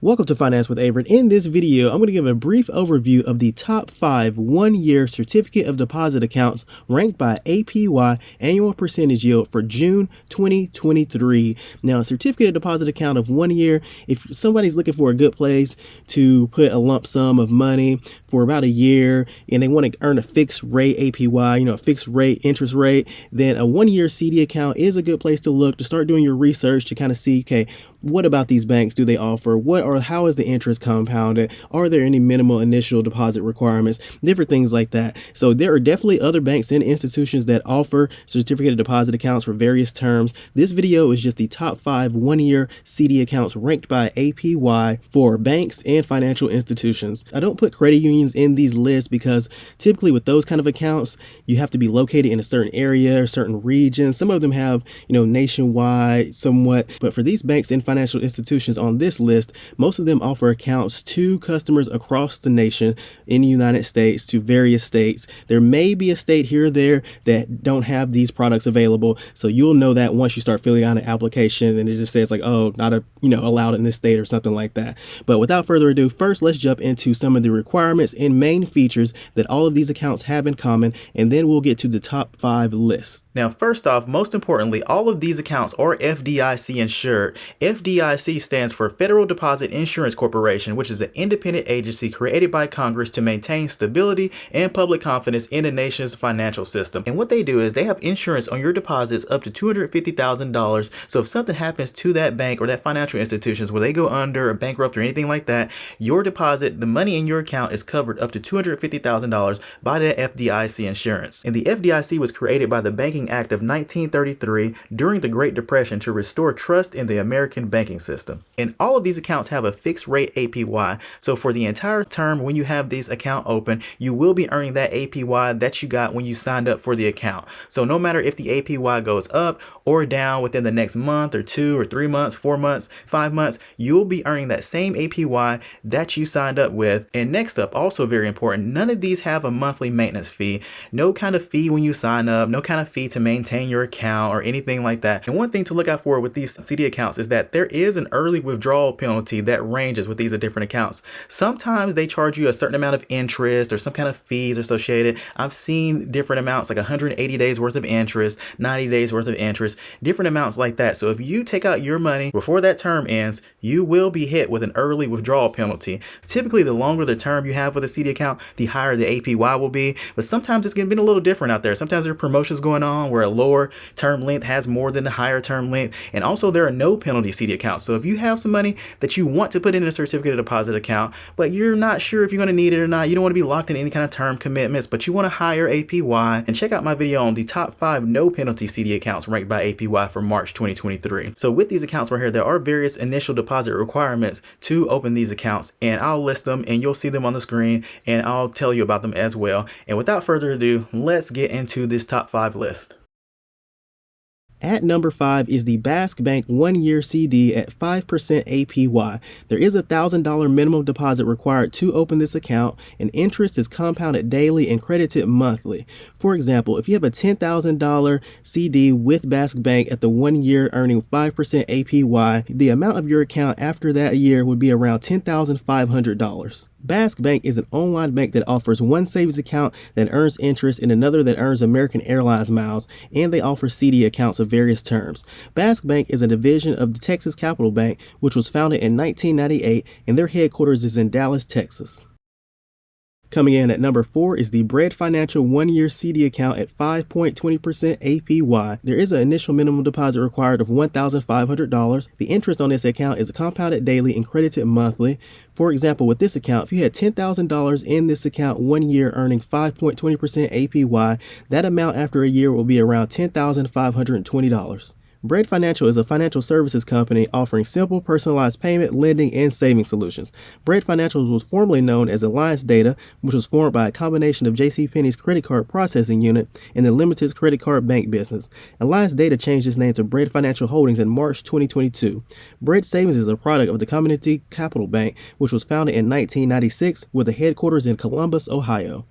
Welcome to Finance with Avrin. In this video, I'm going to give a brief overview of the top 5 one-year certificate of deposit accounts ranked by APY annual percentage yield for June 2023. Now, a certificate of deposit account of 1 year, if somebody's looking for a good place to put a lump sum of money for about a year and they want to earn a fixed rate APY, a fixed rate interest rate, then a 1-year CD account is a good place to look to start doing your research to kind of see, okay, what about these banks do they offer? What or how is the interest compounded? Are there any minimal initial deposit requirements? Different things like that. So there are definitely other banks and institutions that offer certificate of deposit accounts for various terms. This video is just the top 5 1-year CD accounts ranked by APY for banks and financial institutions. I don't put credit unions in these lists because typically with those kind of accounts, you have to be located in a certain area or certain region. Some of them have, nationwide somewhat, but for these banks and financial institutions on this list, most of them offer accounts to customers across the nation in the United States to various states. There may be a state here or there that don't have these products available. So you'll know that once you start filling out an application and it just says like, oh, not allowed in this state or something like that. But without further ado, first let's jump into some of the requirements and main features that all of these accounts have in common, and then we'll get to the top 5 lists. Now, first off, most importantly, all of these accounts are FDIC insured. FDIC stands for Federal Deposit Insurance Corporation, which is an independent agency created by Congress to maintain stability and public confidence in the nation's financial system. And what they do is they have insurance on your deposits up to $250,000. So if something happens to that bank or that financial institutions where they go under or bankrupt or anything like that, your deposit, the money in your account is covered up to $250,000 by that FDIC insurance. And the FDIC was created by the Banking Act of 1933 during the Great Depression to restore trust in the American banking system. And all of these accounts have a fixed rate APY. So for the entire term when you have this account open, you will be earning that APY that you got when you signed up for the account. So no matter if the APY goes up or down within the next month or 2 or 3 months, 4 months, 5 months, you'll be earning that same APY that you signed up with. And next up, also very important, none of these have a monthly maintenance fee. No kind of fee when you sign up, no kind of fee to maintain your account or anything like that. And one thing to look out for with these CD accounts is that there is an early withdrawal penalty that ranges with these different accounts. Sometimes they charge you a certain amount of interest or some kind of fees associated. I've seen different amounts like 180 days worth of interest, 90 days worth of interest, different amounts like that. So if you take out your money before that term ends, you will be hit with an early withdrawal penalty. Typically, the longer the term you have with a CD account, the higher the APY will be. But sometimes it's going to be a little different out there. Sometimes there are promotions going on where a lower term length has more than the higher term length. And also there are no penalty CD accounts. So if you have some money that you want to put in a certificate of deposit account, but you're not sure if you're going to need it or not, you don't want to be locked in any kind of term commitments, but you want a higher APY, and check out my video on the top 5 no penalty CD accounts ranked by APY for March 2023. So with these accounts right here, there are various initial deposit requirements to open these accounts, and I'll list them and you'll see them on the screen and I'll tell you about them as well. And without further ado, let's get into this top 5 list. At number 5 is the Basque Bank 1-year CD at 5% APY. There is a $1,000 minimum deposit required to open this account, and interest is compounded daily and credited monthly. For example, if you have a $10,000 CD with Basque Bank at the 1 year earning 5% APY, the amount of your account after that year would be around $10,500. Basque Bank is an online bank that offers one savings account that earns interest and another that earns American Airlines miles, and they offer CD accounts of various terms. Basque Bank is a division of the Texas Capital Bank, which was founded in 1998, and their headquarters is in Dallas, Texas. Coming in at number 4 is the Bread Financial 1-year CD account at 5.20% APY. There is an initial minimum deposit required of $1,500. The interest on this account is compounded daily and credited monthly. For example, with this account, if you had $10,000 in this account 1 year earning 5.20% APY, that amount after a year will be around $10,520. Bread Financial is a financial services company offering simple, personalized payment, lending, and saving solutions. Bread Financial was formerly known as Alliance Data, which was formed by a combination of JCPenney's credit card processing unit and the Limited's credit card bank business. Alliance Data changed its name to Bread Financial Holdings in March 2022. Bread Savings is a product of the Community Capital Bank, which was founded in 1996 with a headquarters in Columbus, Ohio.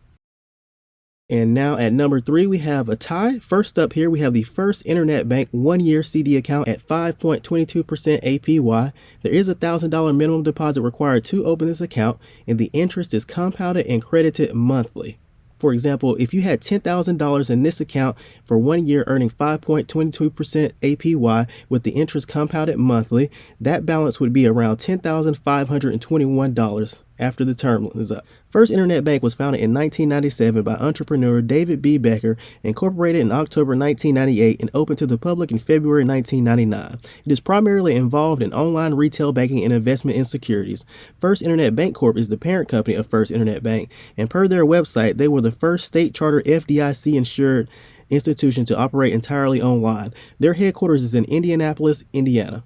And now at number 3, we have a tie. First up here, we have the First Internet Bank 1-year CD account at 5.22% APY. There is a $1,000 minimum deposit required to open this account, and the interest is compounded and credited monthly. For example, if you had $10,000 in this account for 1 year earning 5.22% APY with the interest compounded monthly, that balance would be around $10,521 after the term is up. First Internet Bank was founded in 1997 by entrepreneur David B. Becker, incorporated in October 1998, and opened to the public in February 1999. It is primarily involved in online retail banking and investment in securities. First Internet Bank Corp. Is the parent company of First Internet Bank, and per their website, they were the first state charter FDIC insured institution to operate entirely online. Their headquarters is in Indianapolis, Indiana.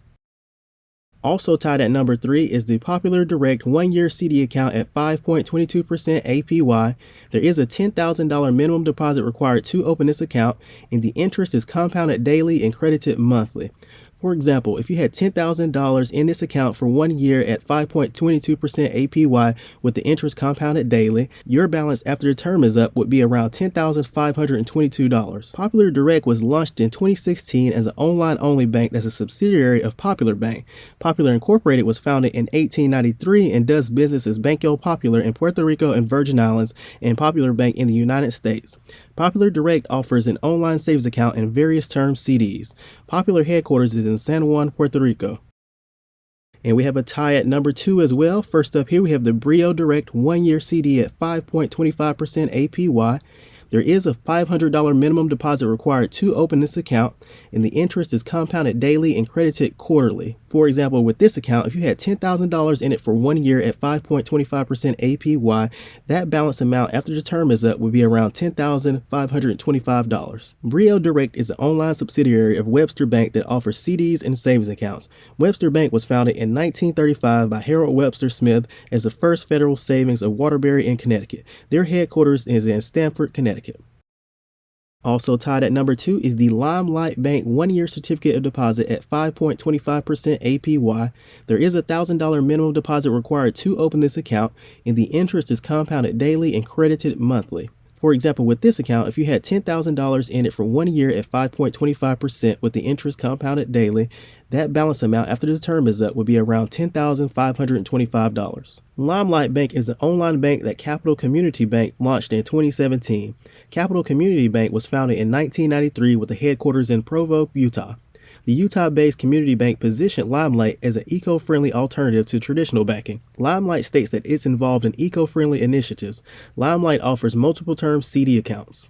Also tied at number 3 is the Popular Direct 1-year CD account at 5.22% APY. There is a $10,000 minimum deposit required to open this account, and the interest is compounded daily and credited monthly. For example, if you had $10,000 in this account for 1 year at 5.22% APY with the interest compounded daily, your balance after the term is up would be around $10,522. Popular Direct was launched in 2016 as an online-only bank that's a subsidiary of Popular Bank. Popular Incorporated was founded in 1893 and does business as Banco Popular in Puerto Rico and Virgin Islands, and Popular Bank in the United States. Popular Direct offers an online savings account and various term CDs. Popular headquarters is in San Juan, Puerto Rico. And we have a tie at number 2 as well. First up here, we have the Brio Direct 1-year CD at 5.25% APY. There is a $500 minimum deposit required to open this account, and the interest is compounded daily and credited quarterly. For example, with this account, if you had $10,000 in it for 1 year at 5.25% APY, that balance amount after the term is up would be around $10,525. Brio Direct is an online subsidiary of Webster Bank that offers CDs and savings accounts. Webster Bank was founded in 1935 by Harold Webster Smith as the first federal savings of Waterbury in Connecticut. Their headquarters is in Stamford, Connecticut. Also tied at number 2 is the Limelight Bank 1-year certificate of deposit at 5.25% APY. There is a $1,000 minimum deposit required to open this account, and the interest is compounded daily and credited monthly. For example, with this account, if you had $10,000 in it for 1 year at 5.25% with the interest compounded daily, that balance amount after the term is up would be around $10,525. Limelight Bank is an online bank that Capital Community Bank launched in 2017. Capital Community Bank was founded in 1993 with the headquarters in Provo, Utah. The Utah-based community bank positioned Limelight as an eco-friendly alternative to traditional banking. Limelight states that it's involved in eco-friendly initiatives. Limelight offers multiple term CD accounts.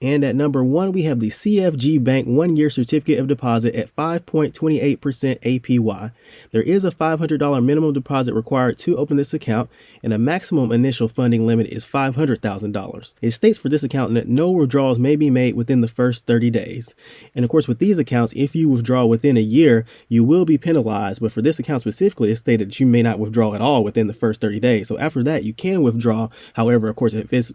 And at number 1, we have the CFG Bank 1-year certificate of deposit at 5.28% APY. There is a $500 minimum deposit required to open this account, and a maximum initial funding limit is $500,000. It states for this account that no withdrawals may be made within the first 30 days. And of course, with these accounts, if you withdraw within a year, you will be penalized. But for this account specifically, it's stated that you may not withdraw at all within the first 30 days. So after that, you can withdraw. However, of course, if it's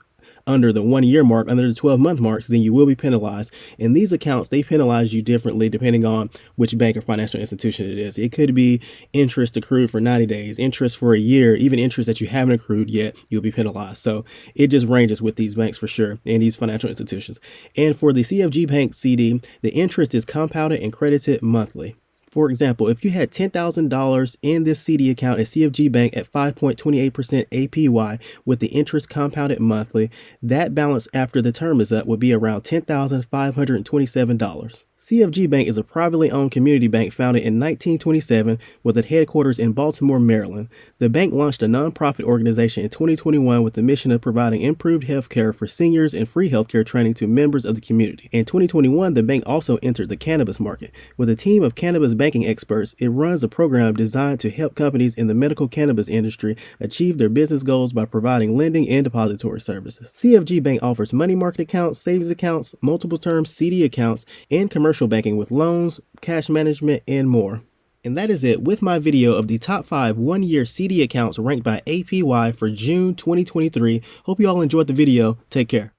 under the 1 year mark, under the 12-month marks, then you will be penalized. In these accounts, they penalize you differently depending on which bank or financial institution it is. It could be interest accrued for 90 days, interest for a year, even interest that you haven't accrued yet, you'll be penalized. So it just ranges with these banks for sure, and these financial institutions. And for the CFG Bank CD, the interest is compounded and credited monthly. For example, if you had $10,000 in this CD account at CFG Bank at 5.28% APY with the interest compounded monthly, that balance after the term is up would be around $10,527. CFG Bank is a privately owned community bank founded in 1927 with its headquarters in Baltimore, Maryland. The bank launched a nonprofit organization in 2021 with the mission of providing improved health care for seniors and free healthcare training to members of the community. In 2021, the bank also entered the cannabis market. With a team of cannabis banking experts, it runs a program designed to help companies in the medical cannabis industry achieve their business goals by providing lending and depository services. CFG Bank offers money market accounts, savings accounts, multiple term CD accounts, and commercial banking with loans, cash management, and more. And that is it with my video of the top 5 1-year CD accounts ranked by APY for June 2023. Hope you all enjoyed the video. Take care.